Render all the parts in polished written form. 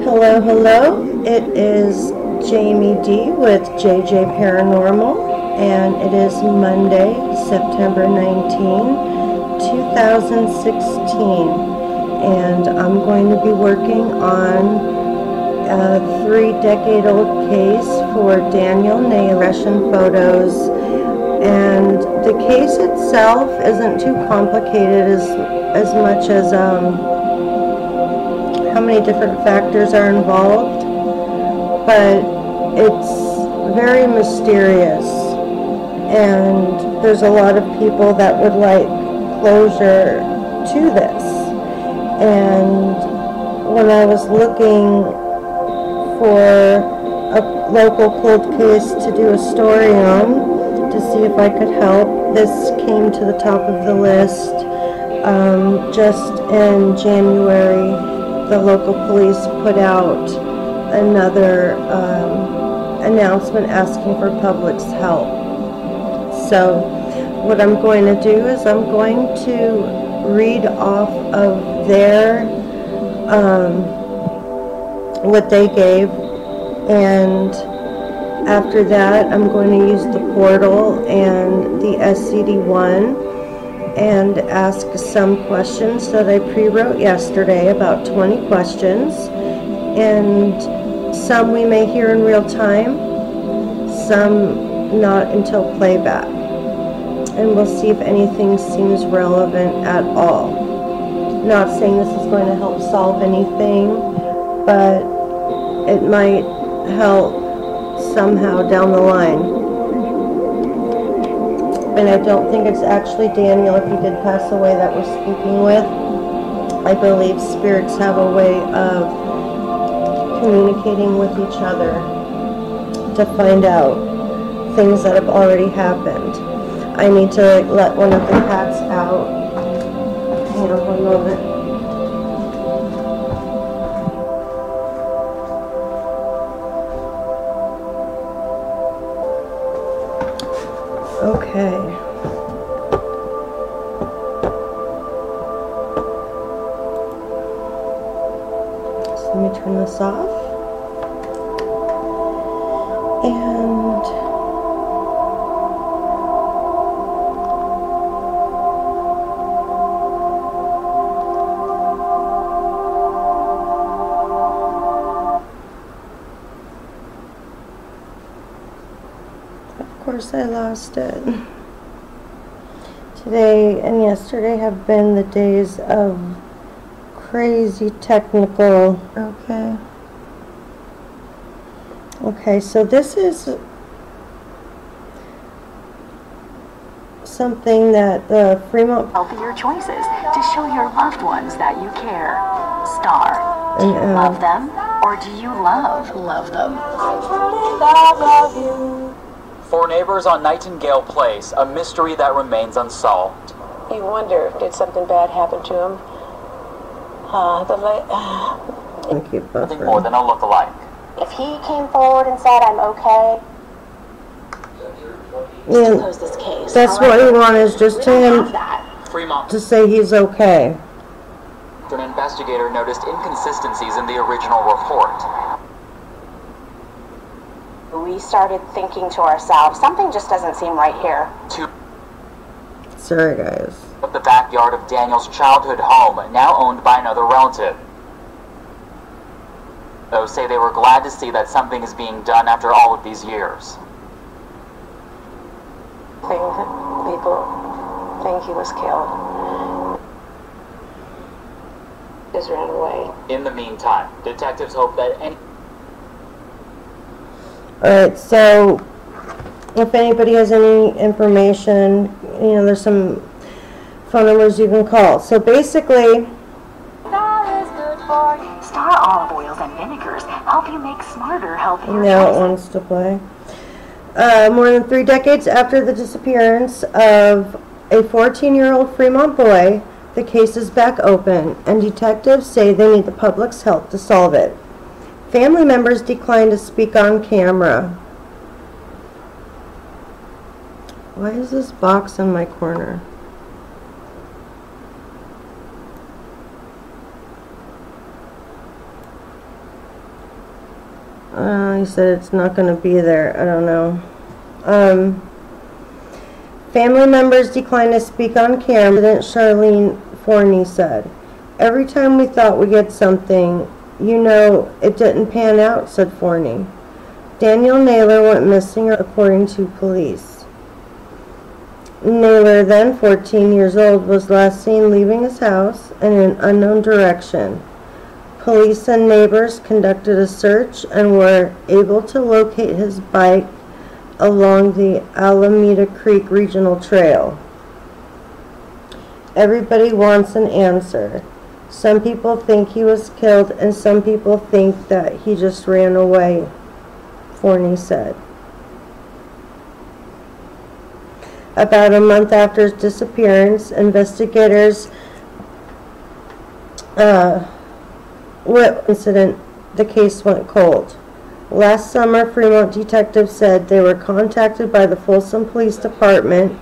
Hello, hello. It is Jamie D with JJParanormal, and it is Monday, September 19, 2016, and I'm going to be working on a 3-decade-old case for Danel Naylor Russian photos, and the case itself isn't too complicated as much as how many different factors are involved, but it's very mysterious, and there's a lot of people that would like closure to this. And when I was looking for a local cold case to do a story on, to see if I could help, this came to the top of the list. Just in January, the local police put out another announcement asking for public's help. So what I'm going to do is I'm going to read off of their what they gave, and after that I'm going to use the portal and the SCD1 and ask some questions that I pre-wrote yesterday, about 20 questions, and some we may hear in real time, some not until playback, and we'll see if anything seems relevant at all. Not saying this is going to help solve anything, but it might help somehow down the line. And I don't think it's actually Daniel, if he did pass away, that we're speaking with. I believe spirits have a way of communicating with each other to find out things that have already happened. I need to let one of the cats out. Hang on one moment. Okay. So let me turn this off. And of course I lost it. Today and yesterday have been the days of crazy technical. Okay, so this is something that the Fremont healthier choices to show your loved ones that you care. Star. Do you love them, or do you love them? For neighbors on Nightingale Place, a mystery that remains unsolved. You wonder, did something bad happen to him? Thank you, Nothing more than a look-alike. If he came forward and said, "I'm okay," yeah, close this case. that's what we want, is just to him Fremont. to say he's okay. An investigator noticed inconsistencies in the original report. We started thinking to ourselves, something just doesn't seem right here. Sorry, guys. The backyard of Daniel's childhood home, now owned by another relative. Those say they were glad to see that something is being done after all of these years. People think he was killed. Just ran away. In the meantime, detectives hope that any... Alright, so if anybody has any information, you know, there's some phone numbers you can call. So basically, Star olive oils and vinegars help you make smarter, healthier now it choices. wants to play. More than 3 decades after the disappearance of a 14-year-old Fremont boy, the case is back open, and detectives say they need the public's help to solve it. Family members decline to speak on camera. Why is this box in my corner? He said it's not going to be there. I don't know. Family members declined to speak on camera. President Charlene Forney said, "Every time we thought we'd get something, it didn't pan out," said Forney. Danel Naylor went missing, according to police. Naylor, then 14 years old, was last seen leaving his house in an unknown direction. Police and neighbors conducted a search and were able to locate his bike along the Alameda Creek Regional Trail. Everybody wants an answer. Some people think he was killed and some people think that he just ran away, Forney said. About a month after his disappearance, investigators incident, the case went cold. Last summer, Fremont detectives said they were contacted by the Folsom Police Department,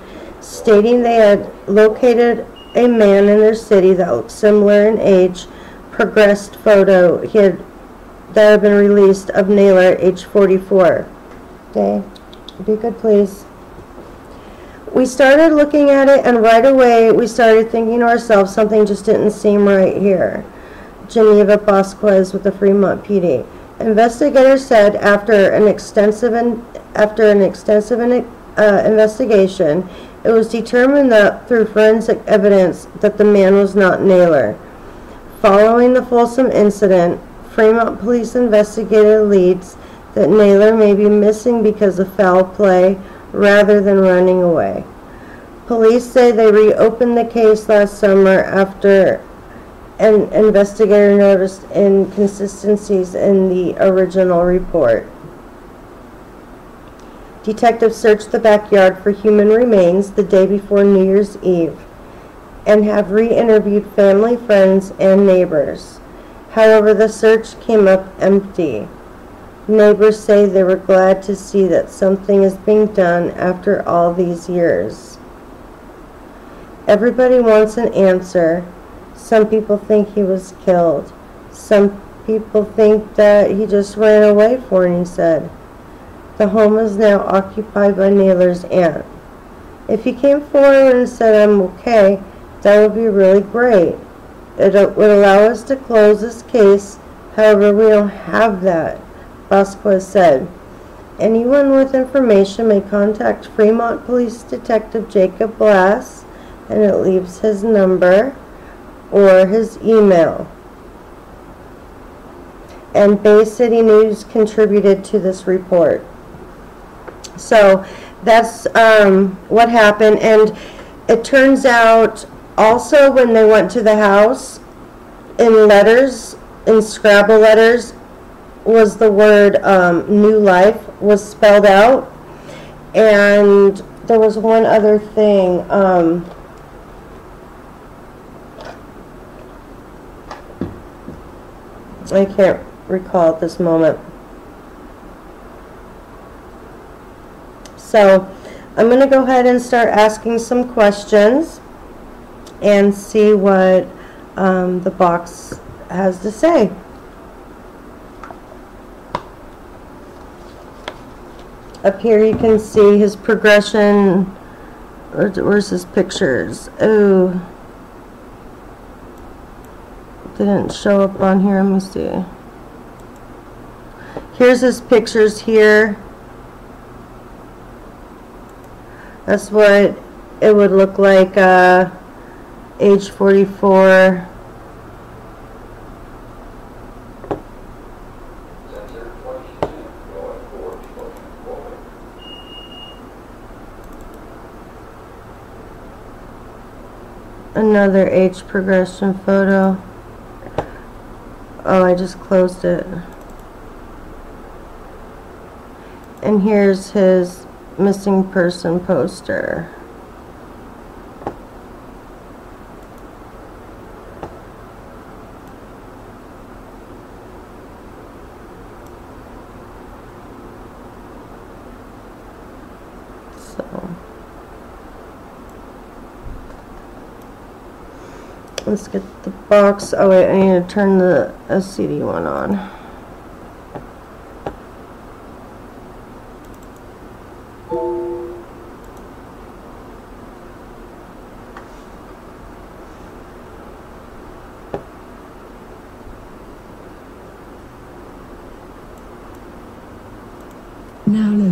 stating they had located a man in their city that looked similar in age. Progressed photo that had been released of Naylor at age 44. Okay, be good, please. We started looking at it, and right away we started thinking to ourselves, something just didn't seem right here. Geneva Bosquez with the Fremont PD. Investigators said after an extensive investigation, it was determined that through forensic evidence that the man was not Naylor. Following the Folsom incident, Fremont police investigator leads that Naylor may be missing because of foul play rather than running away. Police say they reopened the case last summer after an investigator noticed inconsistencies in the original report. Detectives searched the backyard for human remains the day before New Year's Eve and have re-interviewed family, friends, and neighbors. However, the search came up empty. Neighbors say they were glad to see that something is being done after all these years. Everybody wants an answer. Some people think he was killed. Some people think that he just ran away, Forney said. The home is now occupied by Naylor's aunt. If he came forward and said, "I'm okay," that would be really great. It would allow us to close this case. However, we don't have that, Bosquez said. Anyone with information may contact Fremont Police Detective Jacob Blass, and it leaves his number or his email. And Bay City News contributed to this report. So that's what happened. And it turns out also when they went to the house, in letters, in Scrabble letters, was the word new life was spelled out. And there was one other thing. I can't recall at this moment. So I'm going to go ahead and start asking some questions and see what the box has to say. Up here you can see his progression. Where's his pictures? Oh, didn't show up on here. Let me see. Here's his pictures here. That's what it would look like age 44. Another age progression photo. Oh, I just closed it. And here's his missing person poster. Let's get the box. Oh wait, I need to turn the SCD1 on.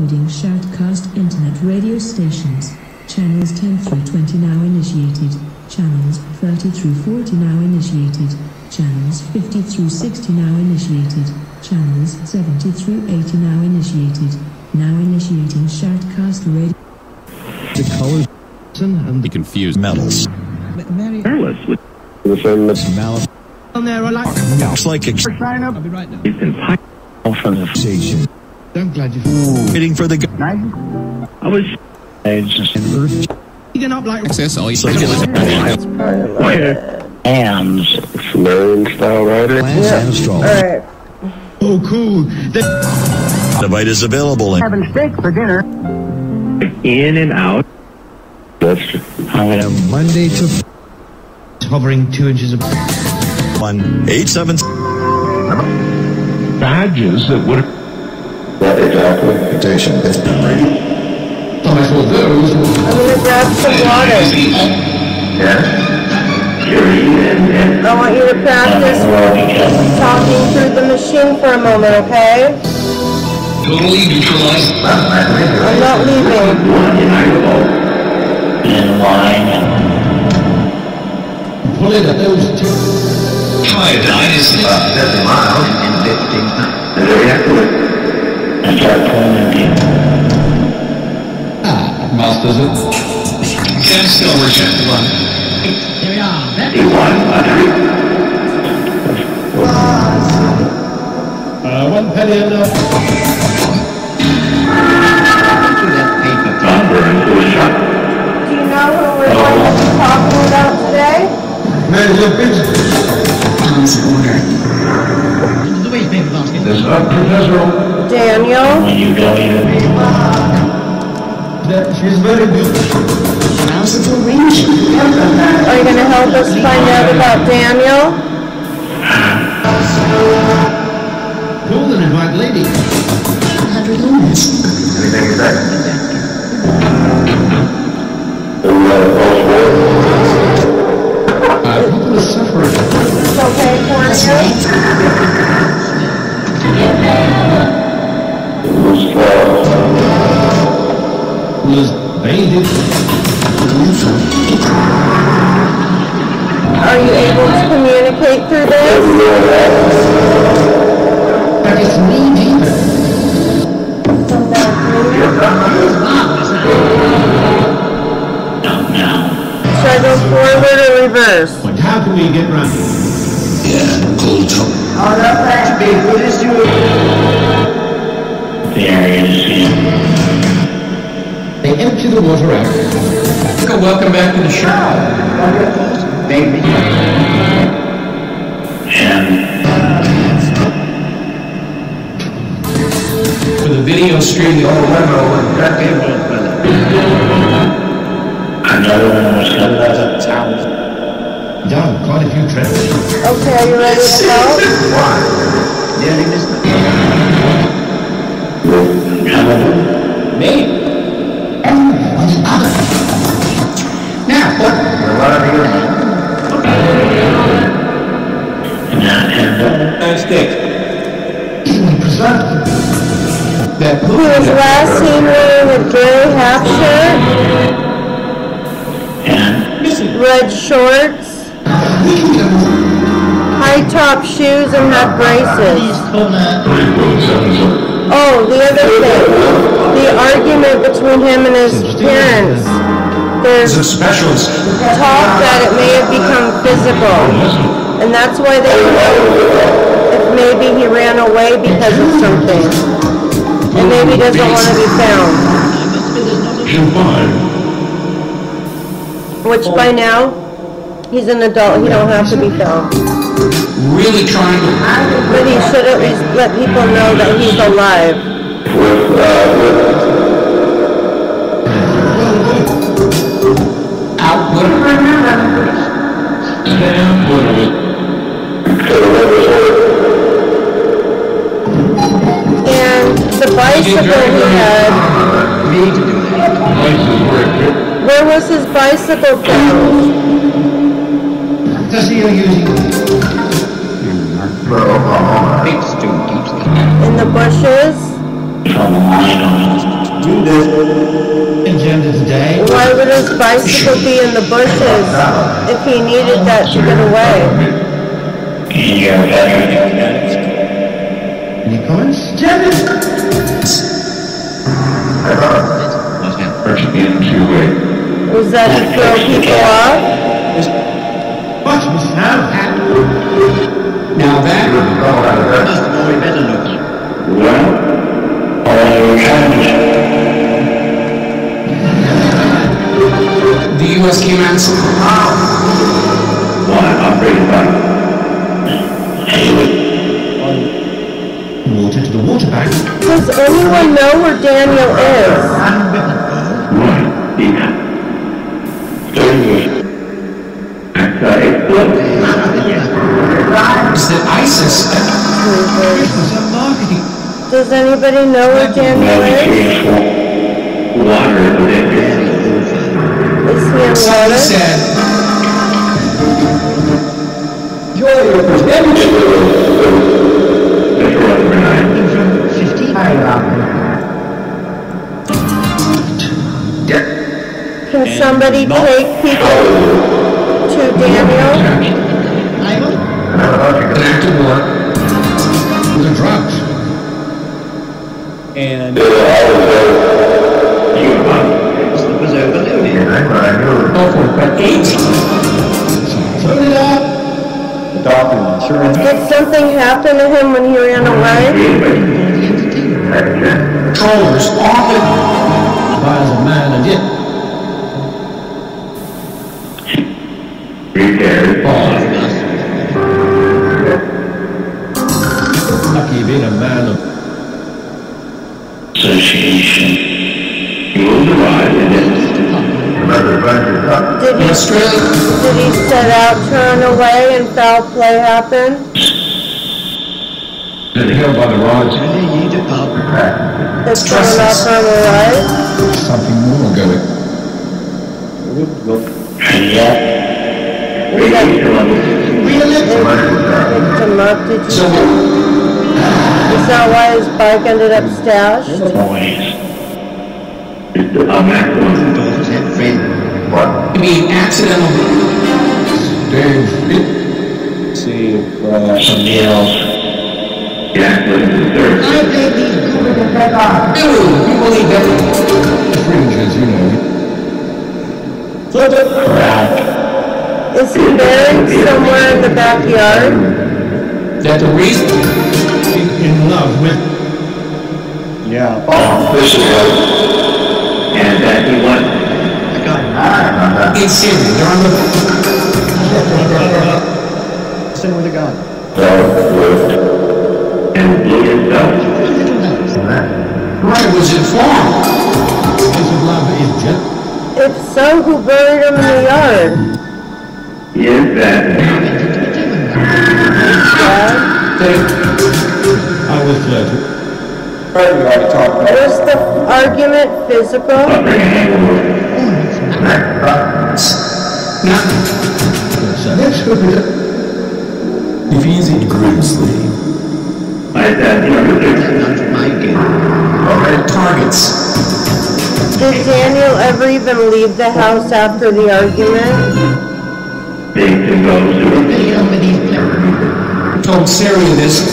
Recording shoutcast internet radio stations. Channels 10 through 20 now initiated. Channels 30 through 40 now initiated. Channels 50 through 60 now initiated. Channels 70 through 80 now initiated. Now initiating shoutcast radio. The colors and the confused metals. Careless with the same malice. on there, I like Looks like a sign up. I'll be right now. From the Station. I'm glad you're Waiting for the I was just in Earth. eating up like Access all It's probably hands. Slurring style rider. Lance and Stroll. Alright. Oh, cool. The bite is available in Having steak for dinner. In and out. That's Monday to hovering 2 inches of 187 badges that would. That exactly. Invitation. It's been ready. For those. I'm gonna grab some water. I want you to practice talking through the machine for a moment, okay? Totally neutralized. I'm not leaving. In line. Pull it at those two. Iodine is 50 miles in lifting. And start pulling in. Masters it. Capstone reject one. Here we are. One penny and Do you know who we're going to be talking about today? Daniel. She's very good. Are you going to help us find out about Daniel? Golden and white lady. 100 lumens. People are suffering. It's okay for Was bathed. Are you able to communicate through this? But it's knee deep. Should I go forward or reverse? But how can we get round it? Yeah, cold top. They empty the water out. Welcome back to the show. Baby. For the video stream, the old Another one was coming out of town. Done quite a few trips. Okay, are you ready to go? Nearly missed it. Me? Now, what? Nice stick. He was last seen wearing a gray half shirt, red shorts, high top shoes, and had braces. Oh, the other thing, the argument between him and his parents. There's specialist. talk that it may have become physical, and that's why they don't know if maybe he ran away because of something, and maybe doesn't want to be found. Which by now, he's an adult, he don't have to be found. Really trying to. But he should at least let people know that he's alive. And the bicycle he had, where was his bicycle found? Does he using Big Stu keeps In the bushes? do this agenda today. Why would his bicycle be in the bushes if he needed that to get away? Any comments? Was that to throw people off? What was that? Now that must have already better looking. The U.S. came out and said, water to the water bank. Does anyone know where Daniel is? Is that ISIS? Marketing. Does anybody know where Daniel is? Is he in water? Said, Can somebody take people to Daniel? an act of war with the drugs. And It was overloaded. Go for it, but 8. Turn it up. the doctor and insurance. Did something happen to him when he ran away? Controllers often buys a man and it. Lucky being a man of association. You will arrive in it. Did he set out to run away and foul play happened? Been held by the rods. That's thrown off on the right? something more going. And yet, Picked him up, did you? Is that why his bike ended up stashed? I mean, accidental. Dave, See if some nails. people need that. Fringes, you know. Is he buried somewhere in the backyard? That the reason in love with. yeah. This is it. And that he went. It's in. They're on the. Sitting with a gun. And blew himself. Right, was informed. His love is just. If so, who buried him in the yard? Yes, that. I was flirting. Was the argument physical? Defeated Grimsley. Targets. Did Daniel ever even leave the house after the argument? Told Syria this.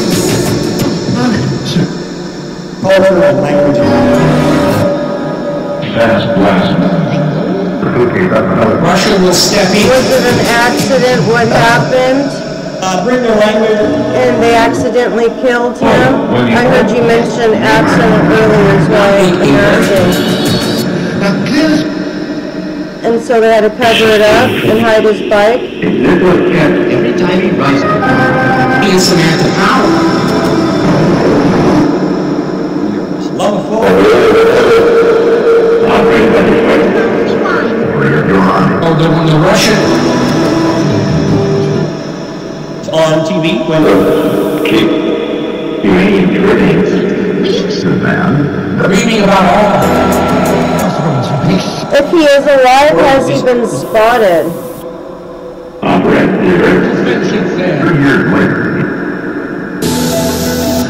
Culture and language. Fast blast. Russia will step in. Was it an accident what happened? Bring the language. And they accidentally killed him? I heard you mention accident earlier as well. And so they had to cover it up and hide his bike? Every time he rises, He is Samantha Power. Oh, the Russian. On TV when Reading about all. If he is alive, has he been spotted?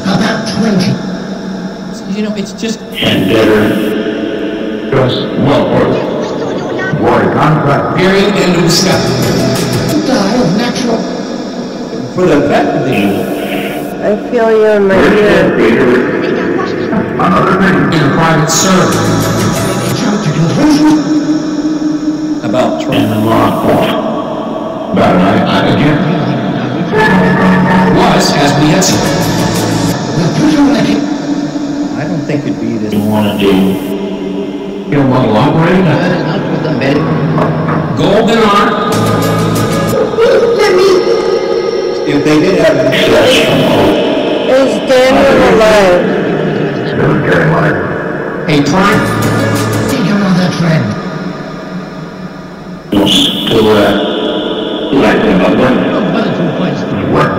About 20. You know, it's just. And better. discuss welfare. Water contract. Period. End of discussion. Die of natural. For the fact of the I feel you in my ear. Another thing. In a private server. Jump to conclusion. about And the law court. But I again. Was, as we had seen. I don't think it'd be this. You want to do kill model operating? Not with the men. Golden arm. If they did have an Is Daniel alive? Military life. A prime. Think on that trend. To like them up one. What?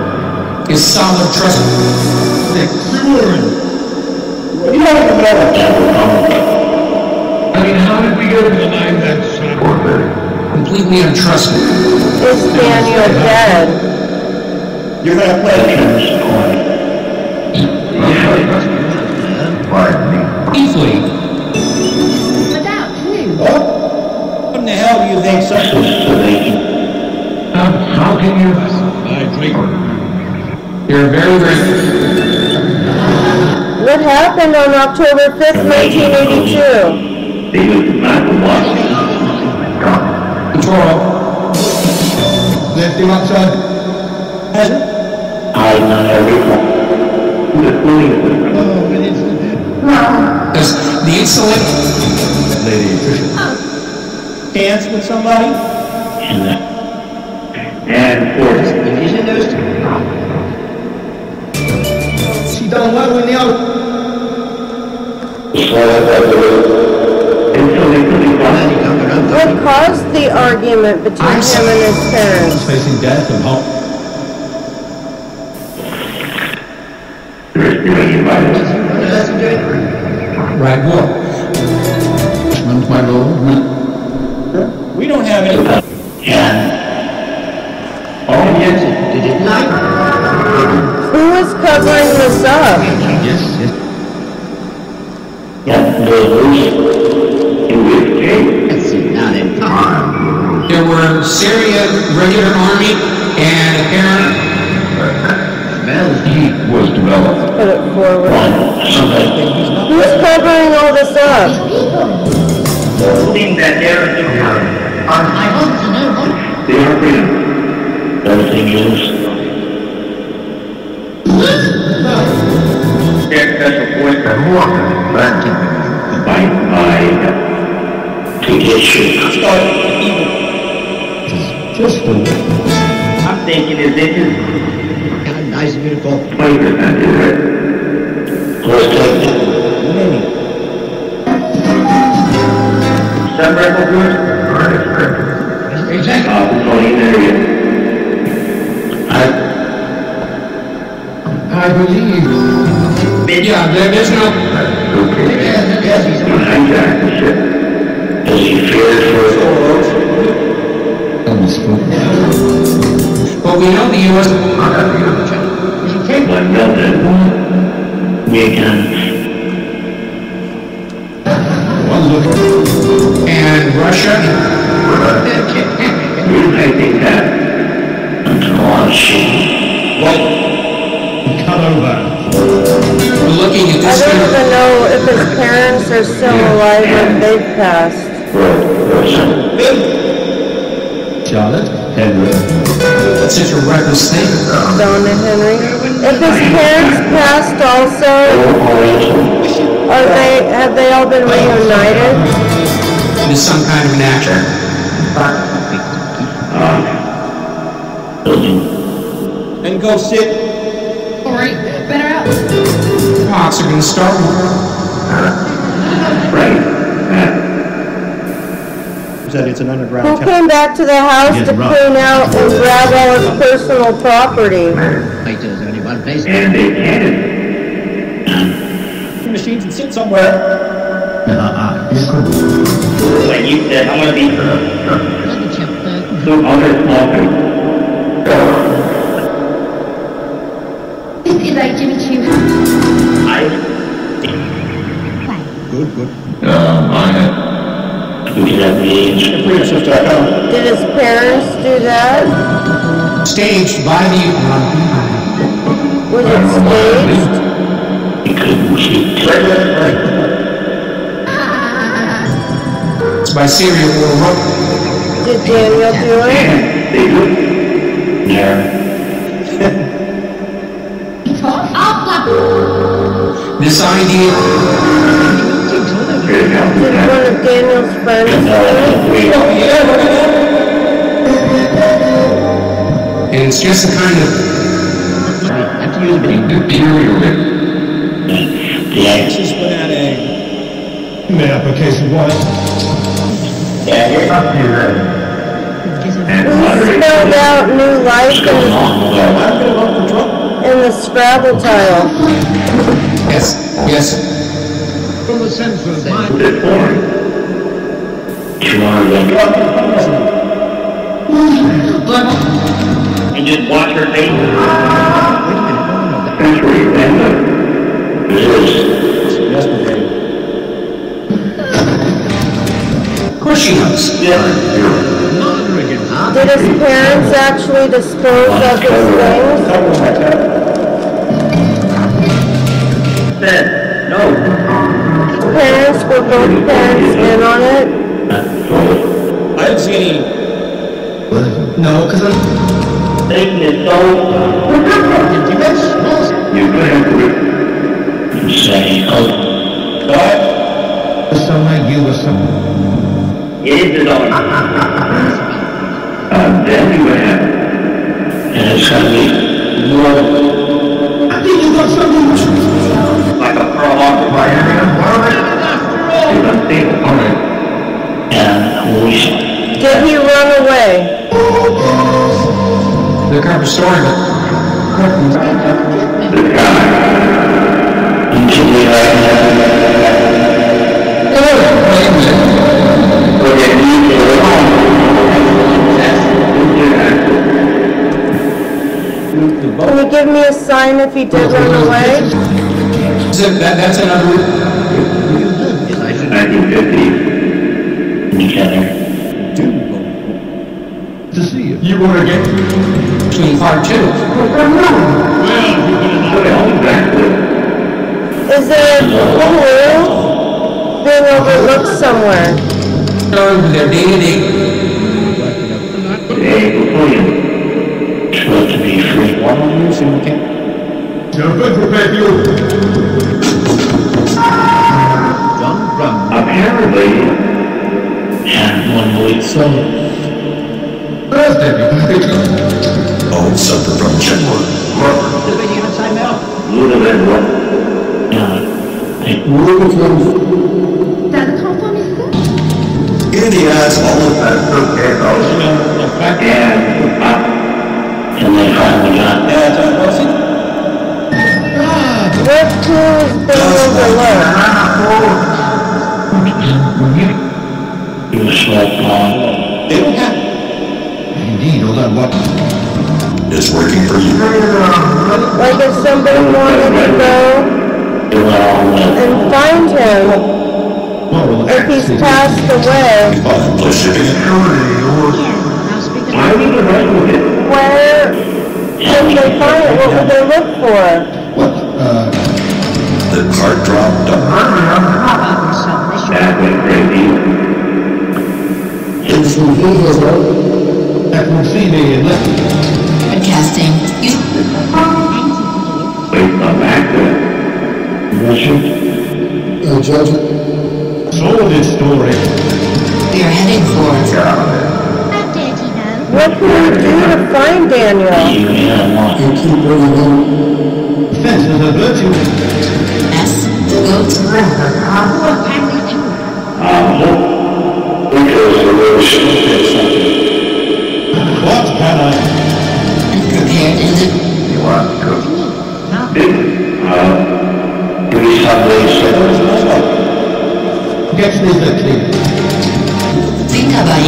Is solid trust. You don't even know. I mean, how did we get to the line that's Completely untrusted. Is Daniel dead? You're gonna play Pardon me. Easily. What in the hell do you think, sir? how can you? You're very, very. What happened on October 5th, 1982? They was not the one. Control. Left him outside. Hasn't? I'm not everyone. The police. Oh, it is. Does the insulin. Lady dance with somebody? And force. She done well with the other. What caused the argument between him and his parents? Facing death and hope. Right, what? My lord. We don't have any. Did it not? Who is covering this up? Yes. That's it, not in time. There were Syrian regular army and apparent. He was developed. Put it forward. Who's covering all this up? That there is I want to know what. they are freedom. Everything is. Their special force and water. By to get you. Just the I'm thinking is this is kind of nice and beautiful. 20% is it? Let's take it. Some rebel groups? Exactly. I believe. Yeah, there's no. Yes, he's Hijacked the ship. As he feared for But we know the U.S. But nothing. We can. And Russia. You may think that. Until launch. Cut over. We're looking at I this. don't even know if his parents are still alive or if they've passed. Charlotte, Henry. That's such a reckless statement. Donna Henry. If his parents passed also, have they all been reunited? Into some kind of an action. And go sit. Alright, better out. Pots are going to start. Said it's an underground Who temple. came back to the house to clean out and grab all his personal property? There's only one place. And they can't. Machines and sit somewhere. Like you said, I'm going to be so other small things. Is like Jimmy Choo. Good. I have Did his parents do that? Staged by the... Was it staged? It's by serial killer. Did Daniel do it? Yeah. This idea... Did one of Daniel's friends do it? And it's just a kind of... This is what that application was. Yeah, you're up to that. We spelled out new life in the Scrabble tile. Yes, yes. From the sense of mind. You just watch her face. That's where you end up. Yesterday. Of course she knows. Did his parents actually dispose of his things? No. Parents, were both parents in on it? I didn't see any. No, because I'm... Taking it so... You're going to say, oh. What? Sound like you or something. It is on. Then you have. And it's going to be more. I think you got something. Like a Pearl Harbor by area. You're going to see it. All right. And we shall. Did he run away? The kind of story, but... The guy. Until we Can you give me a sign if he did run away? That's another... 1950. Together. To see you. You want to get... Between part two. Is there a clue being overlooked somewhere? Their day-to-day. Supposed to be free. One on you, so you can't... Jump in, prepare you. Apparently, and 1 week so. Thursday, Oh, something from Chenwood. Little bit what? T'as transformé ça? In the ass, all of that. Okay, And they finally got What clue is being overlooked? he was like, they don't have... Indeed, hold on, what? it's working for you. Like if somebody wanted to go and find him, if he's passed away, Plus shipping it. where should they find it? What would they look for? What, The card dropped. that went crazy. that will see me and let... Broadcasting. Wait, come back to it. Judge, sold this story. We are heading for... What can we do to find Daniel? You keep bringing him. Fence is a virtue. S. Goat. What can I... And prepared in the... You want to? Do something. Get me the key. Think about it.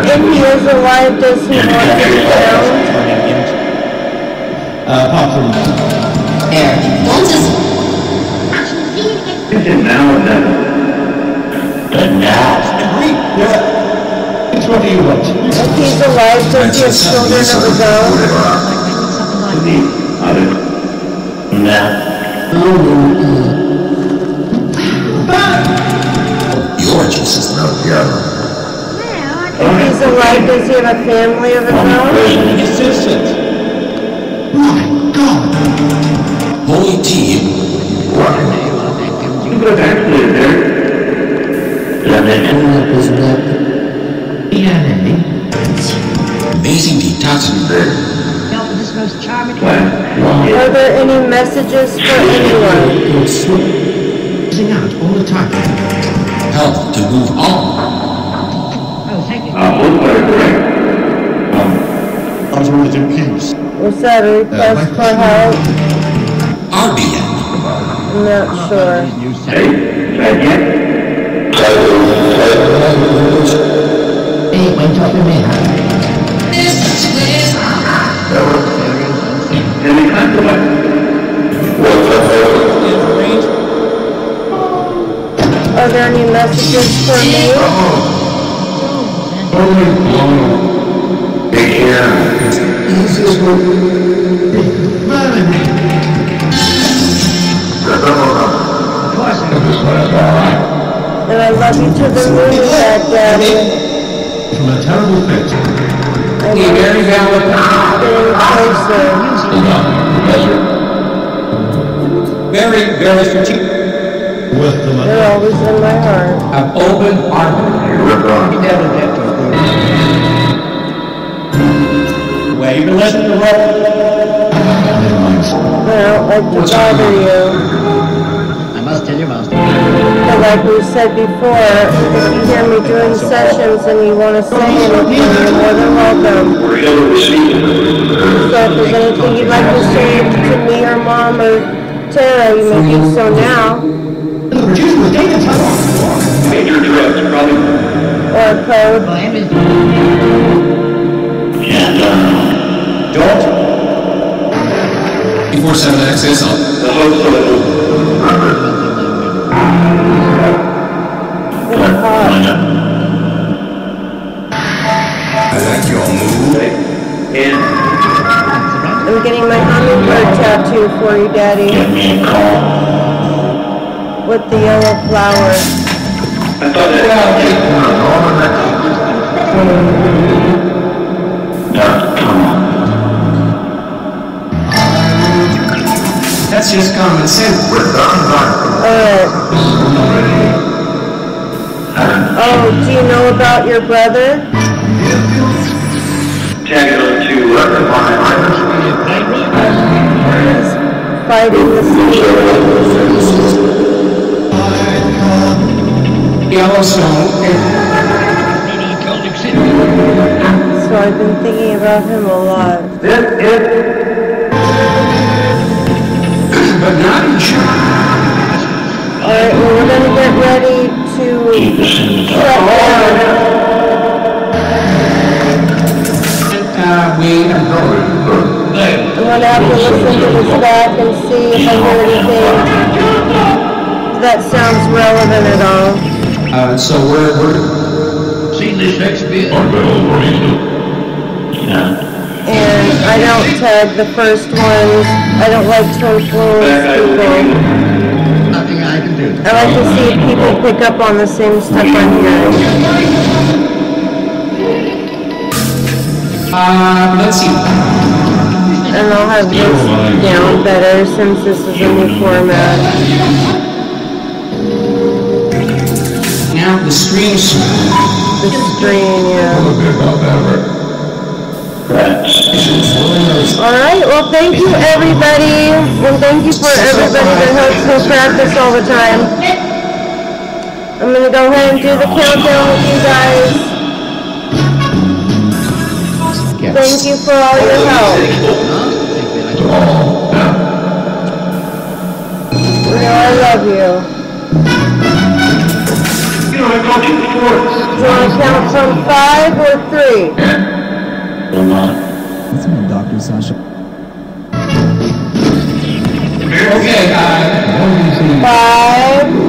If he is alive, does he want to be found? Apart from... Air. What is... Now and then. Agreed. Yeah. It's what do you want? If he's alive, does he have children of his own? Your Jesus, no, yeah. If he's alive, does he have a family of his own? Assistant. My God. Holy team. You could have actually there. Amazing detoxing there. Are there any messages for anyone? Sing out all the time. Help to move on. Utterance in peace. Was that a request for help? RBN. I'm not sure. Hey, wait till the minute. Are there any messages for me? And I love you to the moon with that, Daddy. From a terrible fate. I know very valid. getting closer. Very, very strategic. They're always in my heart. Of open armor. Way you can listen to roll. I don't like to bother you. I must tell you, Master. But like we said before, if you hear me doing sessions and you want to say anything, you're more than welcome. So if there's anything you'd like to say to me or Mom or Tara, you may do so now. Major drugs, probably. Or code. Don't. 4-7 access on. The host of it. I like your move. And I'm getting my hummingbird tattoo for you, Daddy. give me a call. With the yellow flower. I thought That's just common sense. Alright. Oh, do you know about your brother? tag it on to He's fighting the Yellowstone. So I've been thinking about him a lot. But not insurance. Alright, well we're gonna get ready to shut down. We I'm gonna have to listen to this back and see if I hear anything that sounds relevant at all. So we're Seen this exhibit? And I don't tag the first ones. I don't like to influence people. Nothing I can do. I like to see if people pick up on the same stuff I'm hearing. let's see. And I'll have this down better since this is a new format. Now the stream. The stream, yeah. Alright, well thank you everybody, and thank you for everybody that helps me practice all the time. I'm gonna go ahead and do the countdown with you guys. Thank you for all your help. You know I love you. You know, I called you before. Do you want to count from 5 or 3? That's my Dr. Sasha. Okay, 5.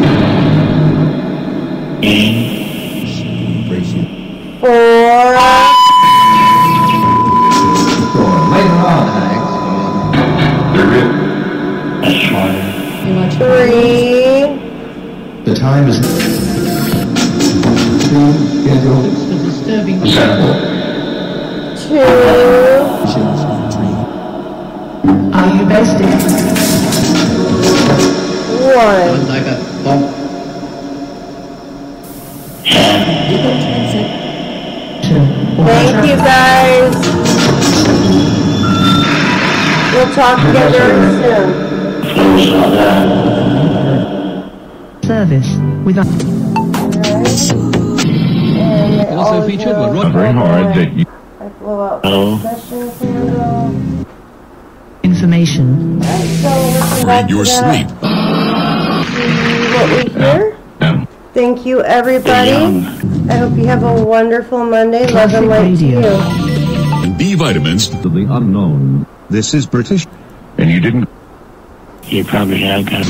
1. Like a bomb. Thank you guys. We'll talk together soon. Service with Also featured were very hard that you. I blow out the session handle. information. So listen back your to sleep. See what we hear. Thank you, everybody. I hope you have a wonderful Monday. Love and light to you. And B vitamins to the unknown. This is British. And you didn't. You probably have got